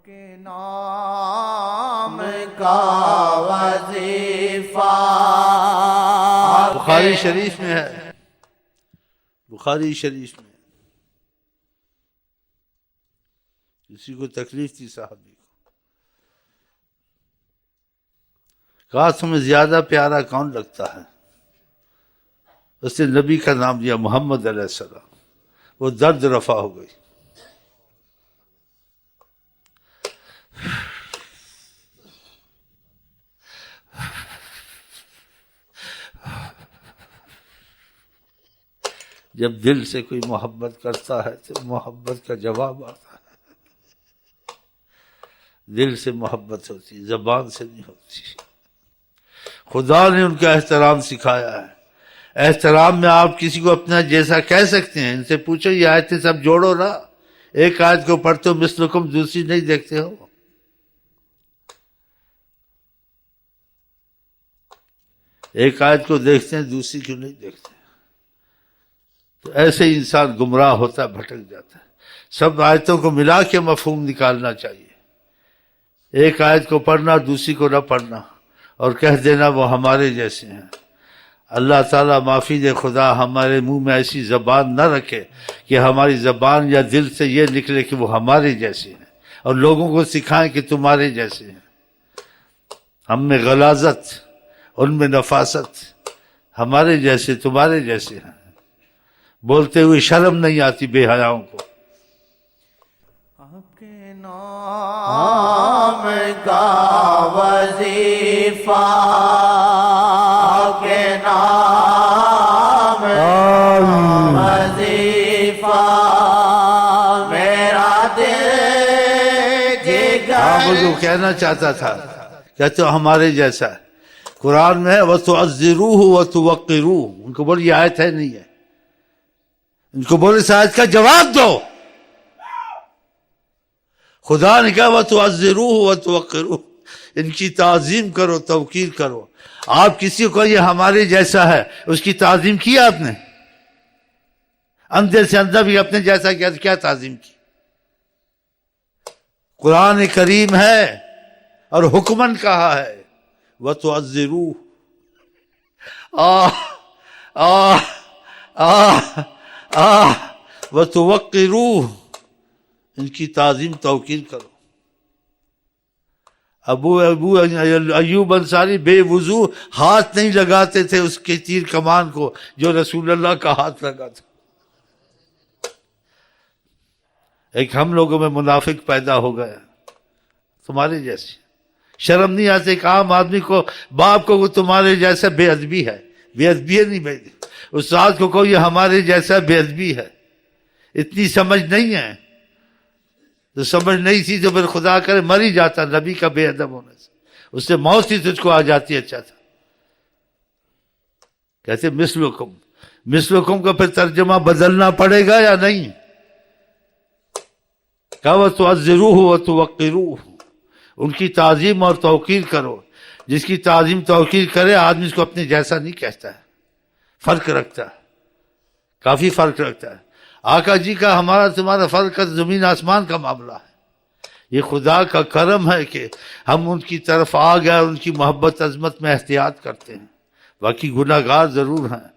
کے نام کا وظیفہ بخاری شریف میں ہے، بخاری شریف میں کسی کو تکلیف تھی صحابی کو، کہا تمہیں زیادہ پیارا کون لگتا ہے؟ اس نے نبی کا نام لیا محمد علیہ السلام، وہ درد رفع ہو گئی۔ جب دل سے کوئی محبت کرتا ہے تو محبت کا جواب آتا ہے، دل سے محبت ہوتی، زبان سے نہیں ہوتی۔ خدا نے ان کا احترام سکھایا ہے۔ احترام میں آپ کسی کو اپنا جیسا کہہ سکتے ہیں، ان سے پوچھو یہ آیتیں سب جوڑو نا، ایک آیت کو پڑھتے ہو مثلکم، دوسری نہیں دیکھتے ہو؟ ایک آیت کو دیکھتے ہیں، دوسری کیوں نہیں دیکھتے؟ تو ایسے ہی انسان گمراہ ہوتا ہے، بھٹک جاتا ہے۔ سب آیتوں کو ملا کے مفہوم نکالنا چاہیے، ایک آیت کو پڑھنا دوسری کو نہ پڑھنا اور کہہ دینا وہ ہمارے جیسے ہیں۔ اللہ تعالیٰ معافی دے، خدا ہمارے منہ میں ایسی زبان نہ رکھے کہ ہماری زبان یا دل سے یہ نکلے کہ وہ ہمارے جیسے ہیں، اور لوگوں کو سکھائیں کہ تمہارے جیسے ہیں۔ ہم میں غلاظت، ان میں نفاست، ہمارے جیسے تمہارے جیسے ہیں، بولتے ہوئے شرم نہیں آتی بے حیاؤں کو۔ آپ کے نام کا وظیفہ، آپ کے نام کا وظیفہ، میرا دل جگر وہ کہنا چاہتا تھا، کہتے ہو ہمارے جیسا ہے۔ قرآن میں ہے وَتُعَزِّرُوهُ وَتُوَقِّرُوهُ، ان کو بولے یہ آیت ہے نہیں ہے، ان کو بولے اس آیت کا جواب دو۔ خدا نے کہا وَتُعَزِّرُوهُ وَتُوَقِّرُوهُ، ان کی تعظیم کرو، توقیر کرو۔ آپ کسی کو یہ ہمارے جیسا ہے، اس کی تعظیم کی آپ نے؟ اندر سے اندر بھی اپنے جیسا کیا تعظیم کی؟ قرآن کریم ہے اور حکمن کہا ہے وَتُعَزِّرُوهُ، وَتُوَقِّرُوهُ، ان کی تعظیم توقیر کرو۔ ابو ایوب انصاری بے وضو ہاتھ نہیں لگاتے تھے اس کے تیر کمان کو جو رسول اللہ کا ہاتھ لگا تھا۔ ایک ہم لوگوں میں منافق پیدا ہو گیا تمہارے جیسے، شرم نہیں آتی ایک عام آدمی کو، باپ کو وہ تمہارے جیسا، بے ادبی ہے، بے ادبی ہے نہیں بھائی، استاد کو یہ ہمارے جیسا، بے ادبی ہے۔ اتنی سمجھ نہیں ہے، تو سمجھ نہیں تھی تو پھر خدا کرے مر ہی جاتا نبی کا بے ادب ہونے سے، اس سے موت ہی تجھ کو آ جاتی۔ اچھا تھا کہتے مثلکم، مثلکم کا پھر ترجمہ بدلنا پڑے گا یا نہیں؟ کہ وَتُعَزِّرُوهُ وَتُوَقِّرُوهُ، ان کی تعظیم اور توقیر کرو۔ جس کی تعظیم توقیر کرے آدمی اس کو اپنے جیسا نہیں کہتا ہے، فرق رکھتا ہے، کافی فرق رکھتا ہے۔ آقا جی کا ہمارا تمہارا فرق زمین آسمان کا معاملہ ہے۔ یہ خدا کا کرم ہے کہ ہم ان کی طرف آ گئے اور ان کی محبت عظمت میں احتیاط کرتے ہیں۔ باقی گناہ گار ضرور ہیں،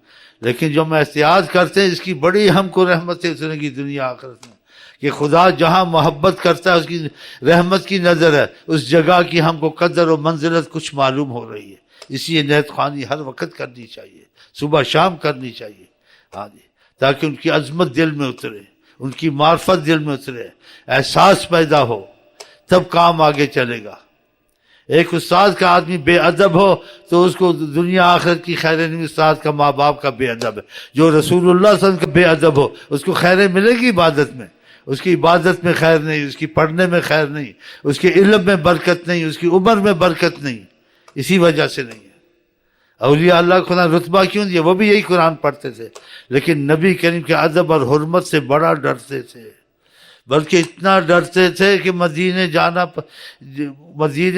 لیکن جو ہم احتیاط کرتے ہیں اس کی بڑی ہم کو رحمتیں اتریں گی دنیا آخرت میں، کہ خدا جہاں محبت کرتا ہے اس کی رحمت کی نظر ہے، اس جگہ کی ہم کو قدر و منزلت کچھ معلوم ہو رہی ہے۔ اس لیے نیت خوانی ہر وقت کرنی چاہیے، صبح شام کرنی چاہیے، ہاں جی، تاکہ ان کی عظمت دل میں اترے، ان کی معرفت دل میں اترے، احساس پیدا ہو، تب کام آگے چلے گا۔ ایک استاد کا آدمی بے ادب ہو تو اس کو دنیا آخرت کی خیریں نہیں، استاد کا ماں باپ کا بے ادب ہے۔ جو رسول اللہ صلی اللہ علیہ وسلم کا بے ادب ہو اس کو خیریں ملے گی عبادت میں، اس کی عبادت میں خیر نہیں، اس کی پڑھنے میں خیر نہیں، اس کے علم میں برکت نہیں، اس کی عمر میں برکت نہیں، اسی وجہ سے نہیں ہے۔ اولیاء اللہ کو قرآن رتبہ کیوں دیا؟ وہ بھی یہی قرآن پڑھتے تھے، لیکن نبی کریم کے ادب اور حرمت سے بڑا ڈرتے تھے، بلکہ اتنا ڈرتے تھے کہ مدینے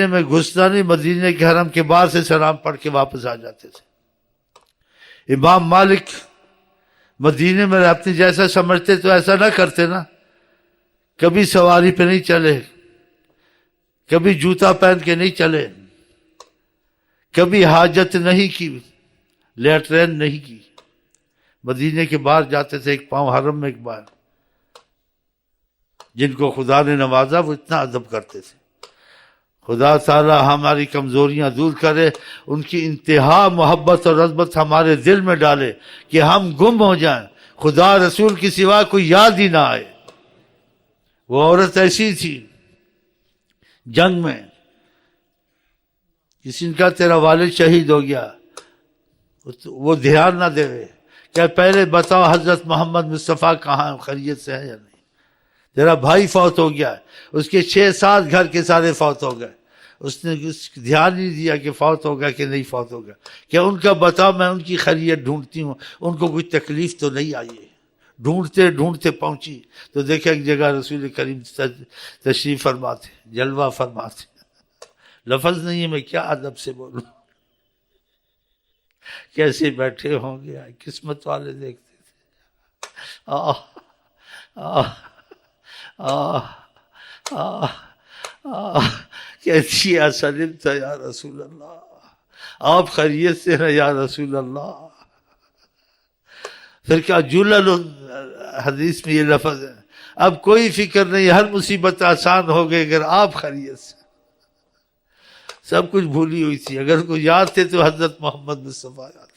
میں گھسنا نہیں، مدینے کے حرم کے باہر سے سلام پڑھ کے واپس آ جاتے تھے۔ امام مالک مدینے میں اپنے جیسا سمجھتے تو ایسا نہ کرتے نا، کبھی سواری پہ نہیں چلے، کبھی جوتا پہن کے نہیں چلے، کبھی حاجت نہیں کی، لیٹرین نہیں کی. مدینے کے باہر جاتے تھے، ایک پاؤں حرم میں ایک بار. جن کو خدا نے نوازا وہ اتنا ادب کرتے تھے. خدا تعالی ہماری کمزوریاں دور کرے، ان کی انتہا محبت اور عظمت ہمارے دل میں ڈالے کہ ہم گم ہو جائیں، خدا رسول کی سوا کوئی یاد ہی نہ آئے. وہ عورت ایسی تھی جنگ میں، کسی نے کہا تیرا والد شہید ہو گیا، وہ دھیان نہ دے، کہ پہلے بتاؤ حضرت محمد مصطفیٰ کہاں، خیریت سے ہے یا نہیں؟ تیرا بھائی فوت ہو گیا. اس کے 6-7 گھر کے سارے فوت ہو گئے. اس نے دھیان نہیں دیا کہ فوت ہوگا کہ نہیں فوت ہوگا. کہ ان کا بتاؤ، میں ان کی خیریت ڈھونڈتی ہوں، ان کو کوئی تکلیف تو نہیں آئی ہے. ڈھونڈتے ڈھونڈتے پہنچی تو دیکھا ایک جگہ رسول کریم تشریف فرماتے، جلوہ فرماتے. لفظ نہیں ہے، میں کیا ادب سے بولوں، کیسے بیٹھے ہوں گے، قسمت والے دیکھتے تھے. آہ آہ آہ آہ آہ کیسی سلمت یا رسول اللہ، آپ خیریت سے ہیں یا رسول اللہ. پھر کیا جلل حدیث میں یہ لفظ ہے، اب کوئی فکر نہیں، ہر مصیبت آسان ہو گئی اگر آپ خیریت سے. سب کچھ بھولی ہوئی تھی، اگر کوئی یاد تھے تو حضرت محمد مصطفیٰ یاد.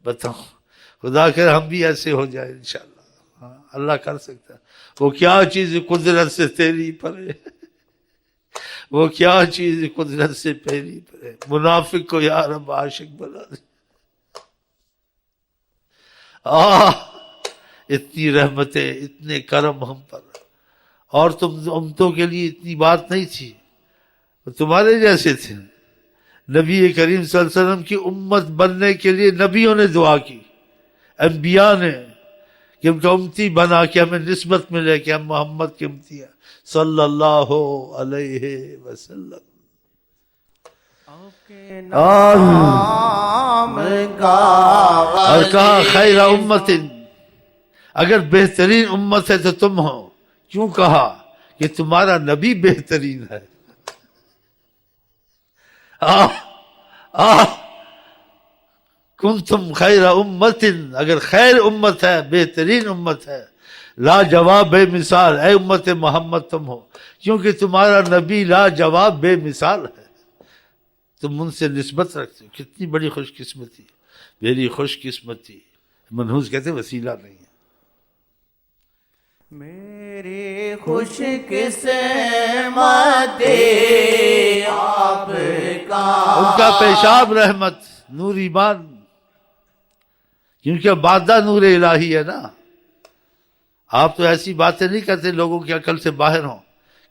بتاؤ، خدا کر ہم بھی ایسے ہو جائے انشاءاللہ. ہاں اللہ کر سکتا ہے. وہ کیا چیز قدرت سے تیری پرے، وہ کیا چیز قدرت سے پیری پرے. منافق کو یا رب عاشق بنا دے. اتنی رحمتیں، اتنے کرم ہم پر، اور تم امتوں کے لیے اتنی بات نہیں تھی، تمہارے جیسے تھے. نبی کریم صلی اللہ علیہ وسلم کی امت بننے کے لیے نبیوں نے دعا کی، انبیاء نے، کہ ان کا امتی بنا کے ہمیں نسبت ملے کہ ہم محمد کے امتی ہیں صلی اللہ علیہ وسلم. آپ کے نام کا اور کہا خیر امت، اگر بہترین امت ہے تو تم ہو. کیوں کہا؟ کہ تمہارا نبی بہترین ہے. کنتم خیر امت، اگر خیر امت ہے، بہترین امت ہے، لا جواب بے مثال، اے امت محمد تم ہو، کیونکہ تمہارا نبی لا جواب بے مثال ہے، تم ان سے نسبت رکھتے ہو. کتنی بڑی خوش قسمتی، میری خوش قسمتی. منحوس کہتے وسیلہ نہیں ہے. میری خوش قسمتی آپ کا، ان کا پیشاب رحمت، نور ایمان، کیونکہ بادہ نور الہی ہے نا. آپ تو ایسی باتیں نہیں کرتے لوگوں کی عقل سے باہر ہوں.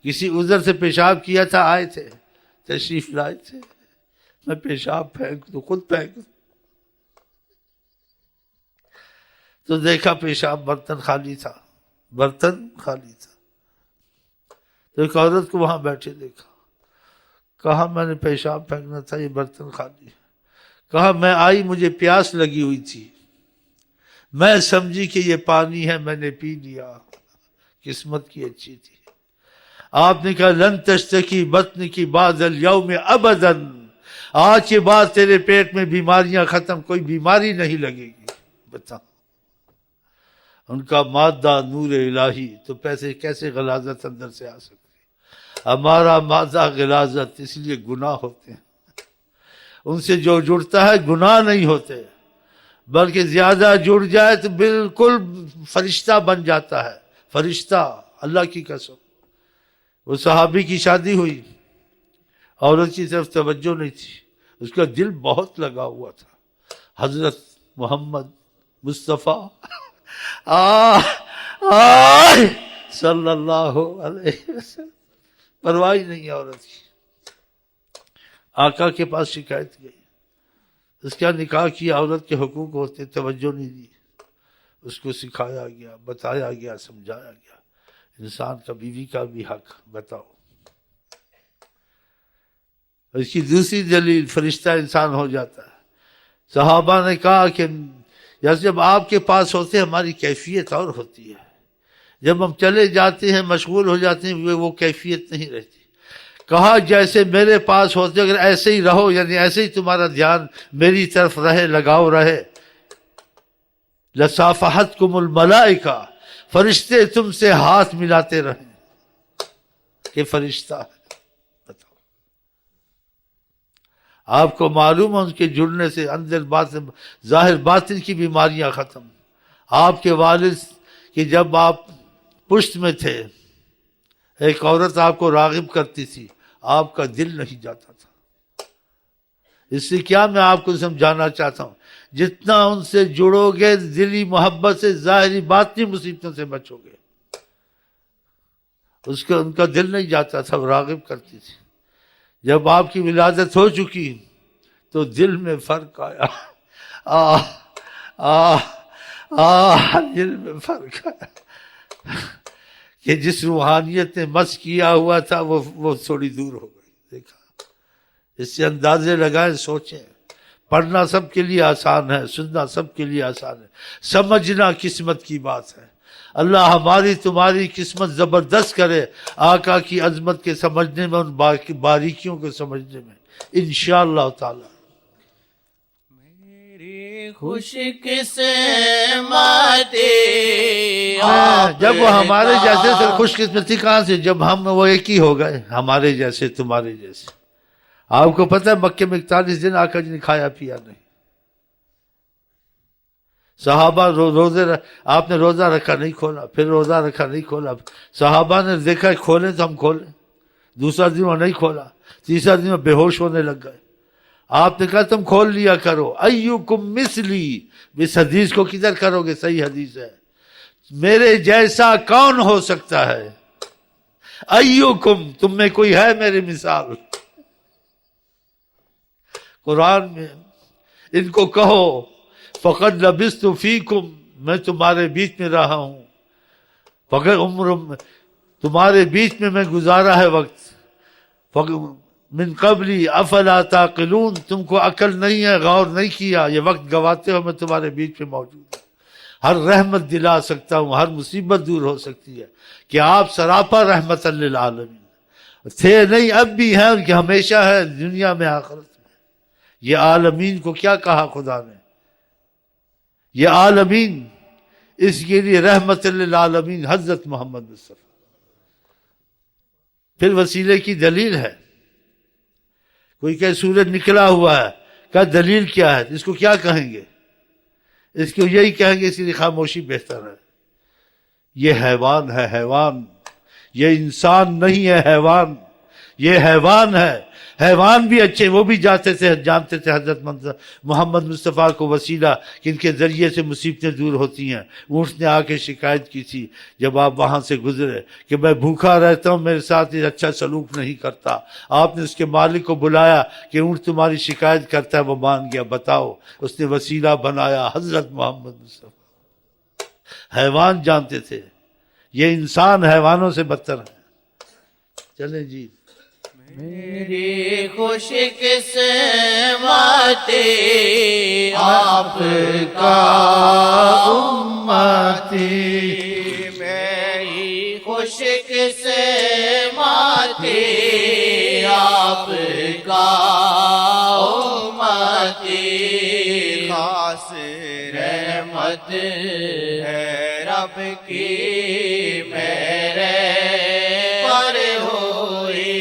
کسی عذر سے پیشاب کیا تھا، آئے تھے، تشریف لائے تھے، میں پیشاب پھینک تو خود پھینک، تو دیکھا پیشاب برتن خالی تھا، برتن خالی تھا. تو ایک عورت کو وہاں بیٹھے دیکھا، کہا میں نے پیشاب پھینکنا تھا، یہ برتن خالی. کہا میں آئی، مجھے پیاس لگی ہوئی تھی، میں سمجھی کہ یہ پانی ہے، میں نے پی لیا. قسمت کی اچھی تھی. آپ نے کہا لن تشتکی بطن کی بعد اليوم ابدا، آج کے بعد تیرے پیٹ میں بیماریاں ختم، کوئی بیماری نہیں لگے گی. بتا، ان کا مادہ نور الہی، تو پیسے کیسے غلاظت اندر سے آ سکتی؟ ہمارا مادہ غلاظت، اس لیے گناہ ہوتے ہیں. ان سے جو جڑتا ہے گناہ نہیں ہوتے، بلکہ زیادہ جڑ جائے تو بالکل فرشتہ بن جاتا ہے. فرشتہ، اللہ کی قسم. وہ صحابی کی شادی ہوئی، عورت کی طرف توجہ نہیں تھی، اس کا دل بہت لگا ہوا تھا. حضرت محمد مصطفیٰ صلی اللہ علیہ وسلم، پرواہ نہیں عورت کی. آقا کے پاس شکایت گئی، اس کا نکاح کیا، عورت کے حقوق ہوتے، توجہ نہیں دی. اس کو سکھایا گیا، بتایا گیا، سمجھایا گیا. انسان کا بیوی کا بھی حق بتاؤ. اس کی دوسری دلیل، فرشتہ انسان ہو جاتا ہے. صحابہ نے کہا کہ جب آپ کے پاس ہوتے ہماری کیفیت اور ہوتی ہے، جب ہم چلے جاتے ہیں، مشغول ہو جاتے ہیں، وہ کیفیت نہیں رہتی. کہا جیسے میرے پاس ہوتے اگر ایسے ہی رہو، یعنی ایسے ہی تمہارا دھیان میری طرف رہے، لگاؤ رہے، لصافحتکم الملائکہ، فرشتے تم سے ہاتھ ملاتے رہیں کہ فرشتہ ہے۔ بتاؤ، آپ کو معلوم ہے ان کے جڑنے سے اندر باطن، ظاہر باطن کی بیماریاں ختم۔ آپ کے والد کہ جب آپ پشت میں تھے، ایک عورت آپ کو راغب کرتی تھی، آپ کا دل نہیں جاتا تھا۔ اس سے کیا میں آپ کو سمجھانا چاہتا ہوں، جتنا ان سے جڑو گے دلی محبت سے، ظاہری باطنی مصیبتوں سے بچو گے۔ ان کا دل نہیں جاتا تھا، وہ راغب کرتی تھی۔ جب آپ کی ولادت ہو چکی تو دل میں فرق آیا، دل میں فرق آیا کہ جس روحانیت نے مس کیا ہوا تھا وہ تھوڑی دور ہو گئی۔ دیکھا، اس سے اندازے لگائیں، سوچیں۔ پڑھنا سب کے لیے آسان ہے، سننا سب کے لیے آسان ہے، سمجھنا قسمت کی بات ہے۔ اللہ ہماری تمہاری قسمت زبردست کرے آقا کی عظمت کے سمجھنے میں، ان باریکیوں کو سمجھنے میں، انشاءاللہ تعالی۔ میری خوش قسمتی جب وہ ہمارے جیسے سے، خوش قسمتی کہاں سے؟ جب ہم وہ ایک ہی ہو گئے، ہمارے جیسے، تمہارے جیسے۔ آپ کو پتہ ہے مکے میں 41 دن آقا جی نے کھایا پیا نہیں۔ صحابہ روزے آپ نے روزہ رکھا نہیں کھولا، پھر روزہ رکھا نہیں کھولا، صحابہ نے دیکھا کھولیں تو ہم کھولیں، دوسرا دن وہ نہیں کھولا، تیسرا دن وہ بے ہوش ہونے لگ گئے۔ آپ نے کہا تم کھول لیا کرو، ایوکم مثلی، اس حدیث کو کدھر کرو گے؟ صحیح حدیث ہے، میرے جیسا کون ہو سکتا ہے؟ ایوکم، تم میں کوئی ہے میری مثال؟ قرآن میں ان کو کہو فقد لبثت فیکم، میں تمہارے بیچ میں رہا ہوں، فقد عمر، تمہارے بیچ میں گزارا ہے وقت، من قبلی افلا تعقلون، تم کو عقل نہیں ہے، غور نہیں کیا، یہ وقت گواتے ہو میں تمہارے بیچ میں موجود ہوں، ہر رحمت دلا سکتا ہوں، ہر مصیبت دور ہو سکتی ہے، کہ آپ سراپا رحمت للعالمین تھے نہیں، اب بھی ہیں، کہ ہمیشہ ہے دنیا میں آخرت میں۔ یہ عالمین کو کیا کہا خدا نے؟ یہ عالمین، اس کے لیے رحمت للعالمین حضرت محمد مصطفیٰ۔ پھر وسیلے کی دلیل ہے، کوئی کہ سورج نکلا ہوا ہے، کیا دلیل کیا ہے؟ اس کو کیا کہیں گے؟ اس کو یہی کہیں گے، اس کی خاموشی بہتر ہے۔ یہ حیوان ہے، حیوان، یہ انسان نہیں ہے، حیوان، یہ حیوان ہے۔ حیوان بھی اچھے، وہ بھی جانتے تھے حضرت محمد مصطفیٰ کو وسیلہ کہ ان کے ذریعے سے مصیبتیں دور ہوتی ہیں۔ اونٹ نے آ کے شکایت کی تھی جب آپ وہاں سے گزرے کہ میں بھوکا رہتا ہوں، میرے ساتھ اچھا سلوک نہیں کرتا۔ آپ نے اس کے مالک کو بلایا کہ اونٹ تمہاری شکایت کرتا ہے، وہ مان گیا، بتاؤ۔ اس نے وسیلہ بنایا حضرت محمد مصطفیٰ۔ حیوان جانتے تھے، یہ انسان حیوانوں سے بدتر ہے۔ چلیں جی، میری خوش قسمتی آپ کا امتی، میری خوش قسمتی آپ کا امتی، خاص رحمت ہے رب کی میرے پر ہوئی۔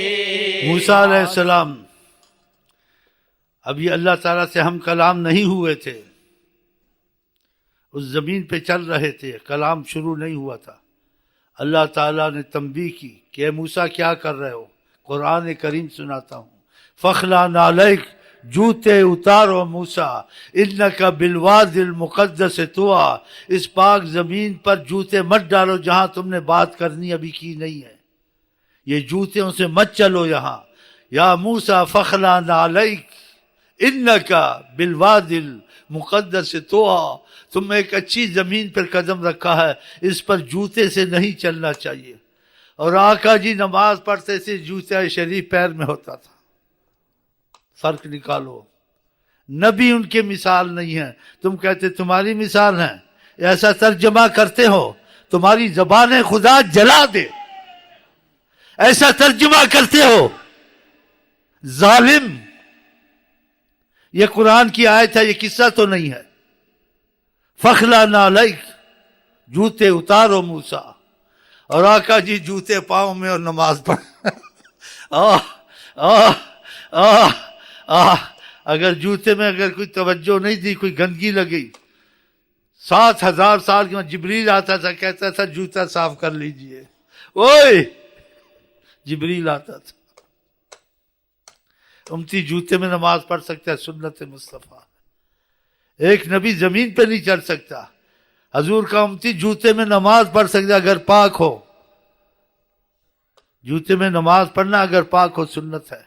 موسیٰ علیہ السلام، اب یہ اللہ تعالیٰ سے ہم کلام نہیں ہوئے تھے، اس زمین پہ چل رہے تھے، کلام شروع نہیں ہوا تھا۔ اللہ تعالیٰ نے تنبیہ کی کہ اے موسیٰ کیا کر رہے ہو؟ قرآن کریم سناتا ہوں۔ فخلا نعلیک، جوتے اتارو موسیٰ، انکا بالوادی المقدس طویٰ، اس پاک زمین پر جوتے مت ڈالو جہاں تم نے بات کرنی ابھی کی نہیں ہے، یہ جوتوں سے مت چلو یہاں۔ یا موسیٰ فخلا نعلیک انکا بالوادی المقدس طویٰ، تم ایک اچھی زمین پر قدم رکھا ہے، اس پر جوتے سے نہیں چلنا چاہیے۔ اور آقا جی نماز پڑھتے تھے، جوتا شریف پیر میں ہوتا تھا۔ فرق نکالو، نبی ان کے مثال نہیں ہے، تم کہتے تمہاری مثال ہے، ایسا ترجمہ کرتے ہو تمہاری زبان خدا جلا دے، ایسا ترجمہ کرتے ہو ظالم. یہ قرآن کی آیت ہے، یہ قصہ تو نہیں ہے. فخلا نعلیک، جوتے اتارو موسیٰ. اور آقا جی جوتے پاؤں میں اور نماز پڑھ. آہ آہ آہ آہ. اگر جوتے میں اگر کوئی توجہ نہیں دی، کوئی گندگی لگی، 7,000 سال کے جبریل آتا تھا، کہتا تھا جوتا صاف کر لیجئے. اوئے جبریل آتا تھا. امتی جوتے میں نماز پڑھ سکتا ہے، سنت مصطفیٰ. ایک نبی زمین پہ نہیں چڑھ سکتا. حضور کا امتی جوتے میں نماز پڑھ سکتا اگر پاک ہو. جوتے میں نماز پڑھنا اگر پاک ہو سنت ہے.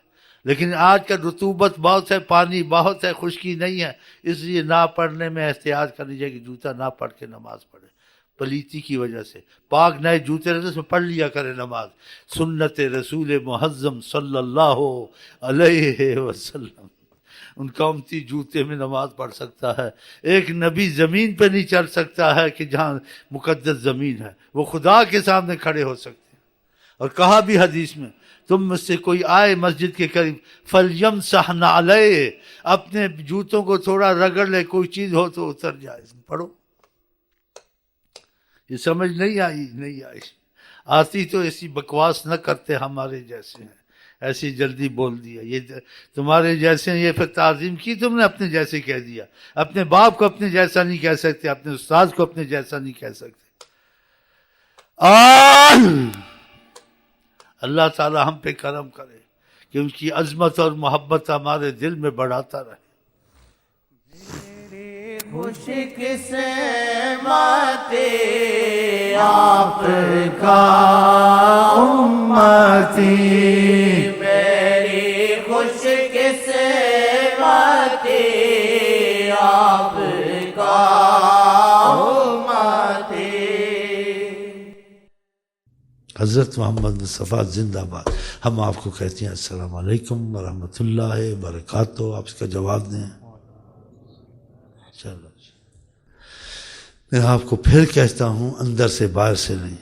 لیکن آج کا رطوبت بہت ہے، پانی بہت ہے، خشکی نہیں ہے، اس لیے نہ پڑھنے میں احتیاط کرنی چاہیے کہ جوتا نہ پڑھ کے نماز پڑھے، پلیتی کی وجہ سے. پاک نئے جوتے رہتے اس میں پڑھ لیا کرے نماز. سنت رسول معظم صلی اللہ علیہ وسلم. ان کا امتی جوتے میں نماز پڑھ سکتا ہے. ایک نبی زمین پہ نہیں چڑھ سکتا ہے کہ جہاں مقدس زمین ہے، وہ خدا کے سامنے کھڑے ہو سکتے ہیں. اور کہا بھی حدیث میں، تم میں سے کوئی آئے مسجد کے قریب فَلْيَمْسَحْ نَعْلَيْهِ، اپنے جوتوں کو تھوڑا رگڑ لے، کوئی چیز ہو تو اتر جائے. پڑھو. یہ سمجھ نہیں آئی. آتی تو ایسی بکواس نہ کرتے، ہمارے جیسے ہیں ایسی جلدی بول دیا. یہ تمہارے جیسے ہیں، یہ پھر تعظیم کی تم نے، اپنے جیسے کہہ دیا. اپنے باپ کو اپنے جیسا نہیں کہہ سکتے، اپنے استاد کو اپنے جیسا نہیں کہہ سکتے. اللہ تعالی ہم پہ کرم کرے کہ ان کی عظمت اور محبت ہمارے دل میں بڑھاتا رہے. خوش قسمت آپ کا امتی، میری خوش قسمت آپ کا امتی. حضرت محمد مصطفیٰ زندہ باد. ہم آپ کو کہتے ہیں السلام علیکم ورحمۃ اللہ وبرکاتہ. آپ اس کا جواب دیں. چلو میں آپ کو پھر کہتا ہوں، اندر سے باہر سے نہیں.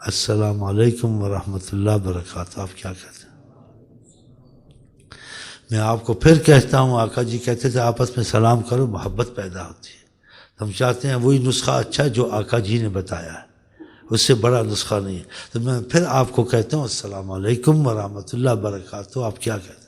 السلام علیکم ورحمۃ اللہ وبرکاتہ. آپ کیا کہتے ہیں؟ میں آپ کو پھر کہتا ہوں، آقا جی کہتے تھے آپس میں سلام کرو، محبت پیدا ہوتی ہے. ہم چاہتے ہیں وہی نسخہ اچھا جو آقا جی نے بتایا ہے، اس سے بڑا نسخہ نہیں ہے. تو میں پھر آپ کو کہتا ہوں السلام علیکم ورحمۃ اللہ وبرکاتہ. آپ کیا کہتے ہیں؟